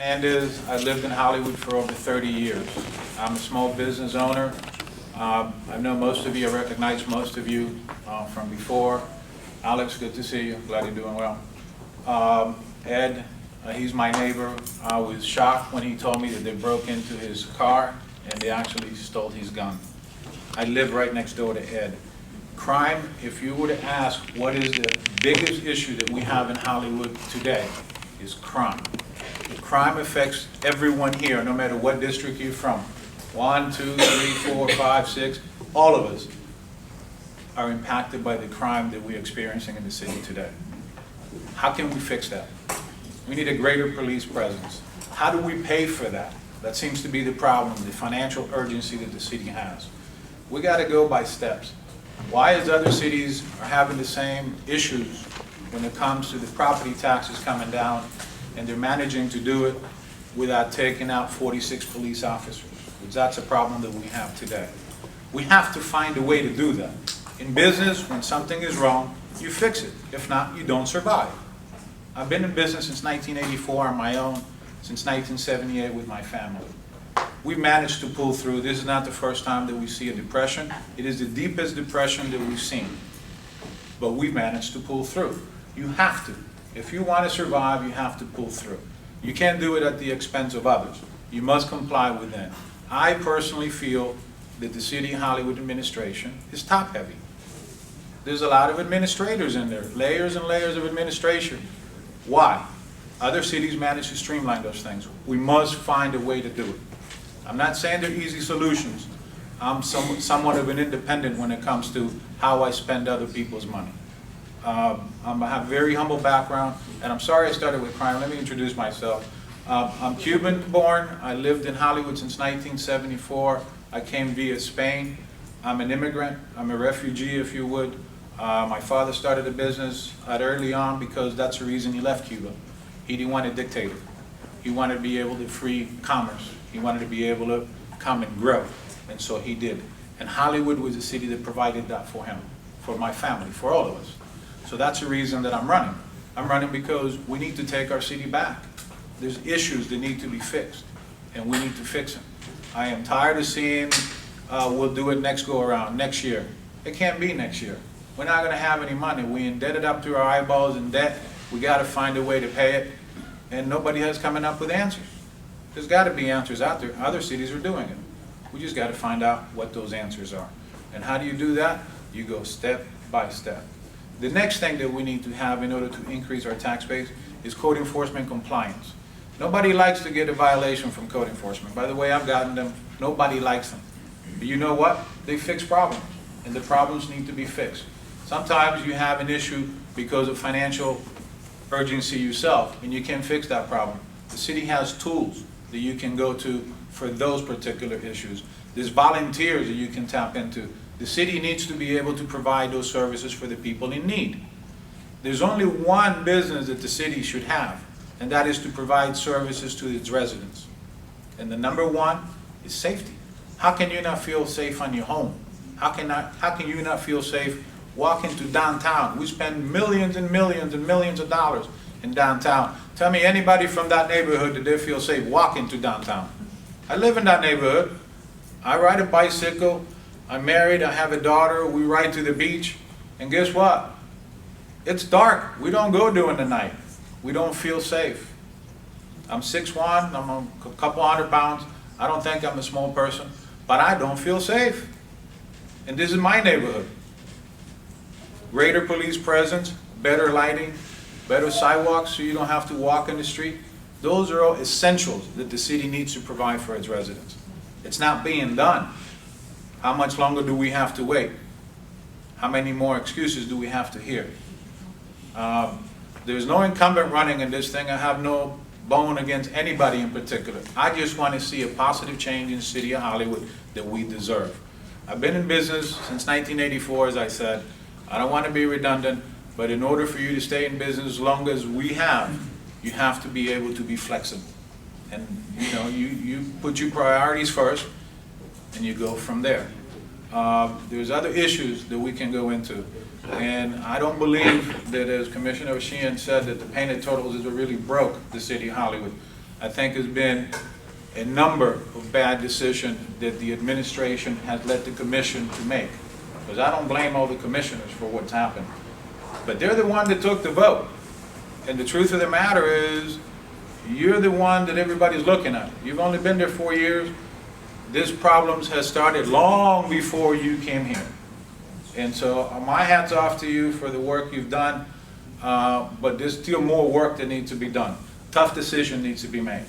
Hernandez. I lived in Hollywood for over 30 years. I'm a small business owner. I know most of you, I recognize most of you from before. Alex, good to see you. Glad you're doing well. Ed, he's my neighbor. I was shocked when he told me that they broke into his car and they actually stole his gun. I live right next door to Ed. Crime, if you were to ask what is the biggest issue that we have in Hollywood today, is crime. Crime affects everyone here, no matter what district you're from. 1, 2, 3, 4, 5, 6, all of us are impacted by the crime that we're experiencing in the city today. How can we fix that? We need a greater police presence. How do we pay for that? That seems to be the problem, the financial urgency that the city has. We got to go by steps. Why is other cities are having the same issues when it comes to the property taxes coming down, and they're managing to do it without taking out 46 police officers? Because that's a problem that we have today. We have to find a way to do that. In business, when something is wrong, you fix it. If not, you don't survive. I've been in business since 1984 on my own, since 1978 with my family. We've managed to pull through. This is not the first time that we see a depression. It is the deepest depression that we've seen. But we've managed to pull through. You have to. If you want to survive, you have to pull through. You can't do it at the expense of others. You must comply with them. I personally feel that the City of Hollywood administration is top-heavy. There's a lot of administrators in there, layers and layers of administration. Why? Other cities manage to streamline those things. We must find a way to do it. I'm not saying they're easy solutions. I'm somewhat of an independent when it comes to how I spend other people's money. I have a very humble background, and I'm sorry I started with crime. Let me introduce myself. I'm Cuban born. I lived in Hollywood since 1974. I came via Spain. I'm an immigrant. I'm a refugee, if you would. My father started a business early on because that's the reason he left Cuba. He didn't want a dictator. He wanted to be able to free commerce. He wanted to be able to come and grow, and so he did. And Hollywood was a city that provided that for him, for my family, for all of us. So that's the reason that I'm running. I'm running because we need to take our city back. There's issues that need to be fixed, and we need to fix them. I am tired of seeing we'll do it next go around, next year. It can't be next year. We're not going to have any money. We indebted up to our eyeballs in debt. We got to find a way to pay it, and nobody has coming up with answers. There's got to be answers out there. Other cities are doing it. We just got to find out what those answers are. And how do you do that? You go step by step. The next thing that we need to have in order to increase our tax base is code enforcement compliance. Nobody likes to get a violation from code enforcement. By the way, I've gotten them. Nobody likes them. But you know what? They fix problems, and the problems need to be fixed. Sometimes you have an issue because of financial urgency yourself, and you can fix that problem. The city has tools that you can go to for those particular issues. There's volunteers that you can tap into. The city needs to be able to provide those services for the people in need. There's only one business that the city should have, and that is to provide services to its residents. And the number one is safety. How can you not feel safe on your home? How can you not feel safe walking to downtown? We spend millions and millions and millions of dollars in downtown. Tell me anybody from that neighborhood that they feel safe walking to downtown. I live in that neighborhood. I ride a bicycle. I'm married. I have a daughter. We ride to the beach. And guess what? It's dark. We don't go during the night. We don't feel safe. I'm 6'1". I'm a couple 100 pounds. I don't think I'm a small person, but I don't feel safe. And this is my neighborhood. Greater police presence, better lighting, better sidewalks so you don't have to walk in the street. Those are all essentials that the city needs to provide for its residents. It's not being done. How much longer do we have to wait? How many more excuses do we have to hear? There's no incumbent running in this thing. I have no bone against anybody in particular. I just want to see a positive change in the city of Hollywood that we deserve. I've been in business since 1984, as I said. I don't want to be redundant, but in order for you to stay in business as long as we have, you have to be able to be flexible. And you know, you put your priorities first, and you go from there. There's other issues that we can go into. And I don't believe that, as Commissioner Sheehan said, that the painted turtles is what really broke the city of Hollywood. I think there's been a number of bad decisions that the administration has led the commission to make. Because I don't blame all the commissioners for what's happened. But they're the one that took the vote. And the truth of the matter is, you're the one that everybody's looking at. You've only been there 4 years. This problems has started long before you came here. And so my hat's off to you for the work you've done. But there's still more work that needs to be done. Tough decision needs to be made.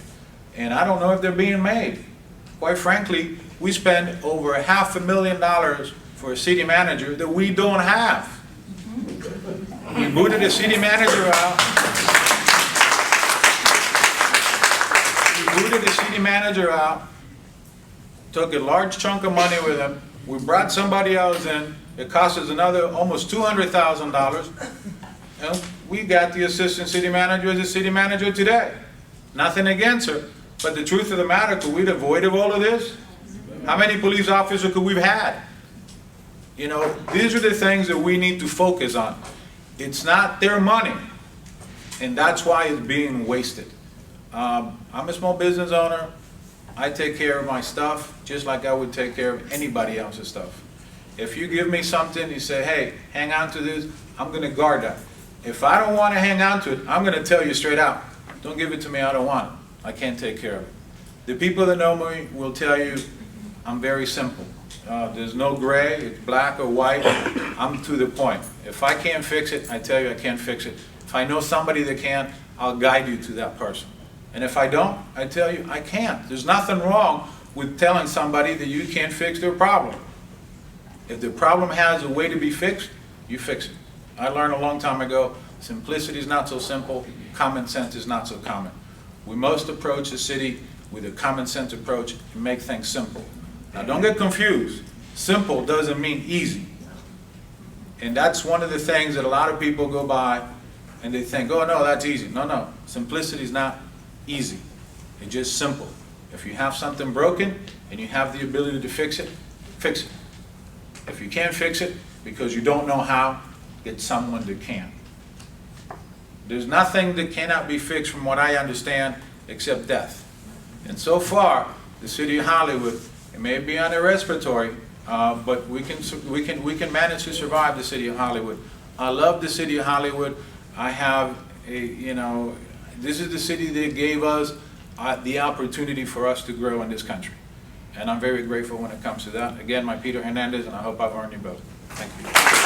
And I don't know if they're being made. Quite frankly, we spend over $500,000 for a city manager that we don't have. We booted the city manager out. We booted the city manager out, took a large chunk of money with him. We brought somebody else in. It cost us another almost $200,000. And we got the assistant city manager as a city manager today. Nothing against her. But the truth of the matter, could we have avoided all of this? How many police officers could we've had? You know, these are the things that we need to focus on. It's not their money, and that's why it's being wasted. I'm a small business owner. I take care of my stuff just like I would take care of anybody else's stuff. If you give me something, you say, hey, hang on to this, I'm going to guard that. If I don't want to hang on to it, I'm going to tell you straight out, don't give it to me, I don't want it. I can't take care of it. The people that know me will tell you I'm very simple. There's no gray, it's black or white. I'm to the point. If I can't fix it, I tell you I can't fix it. If I know somebody that can, I'll guide you to that person. And if I don't, I tell you I can't. There's nothing wrong with telling somebody that you can't fix their problem. If the problem has a way to be fixed, you fix it. I learned a long time ago, simplicity is not so simple, common sense is not so common. We must approach the city with a common sense approach and make things simple. Now don't get confused. Simple doesn't mean easy. And that's one of the things that a lot of people go by and they think, oh no, that's easy. No, no, simplicity is not easy. It's just simple. If you have something broken and you have the ability to fix it, fix it. If you can't fix it because you don't know how, get someone that can. There's nothing that cannot be fixed from what I understand except death. And so far, the city of Hollywood, it may be on a respiratory, but we can manage to survive the city of Hollywood. I love the city of Hollywood. I have this is the city that gave us the opportunity for us to grow in this country. And I'm very grateful when it comes to that. Again, my Peter Hernandez, and I hope I've earned you both. Thank you.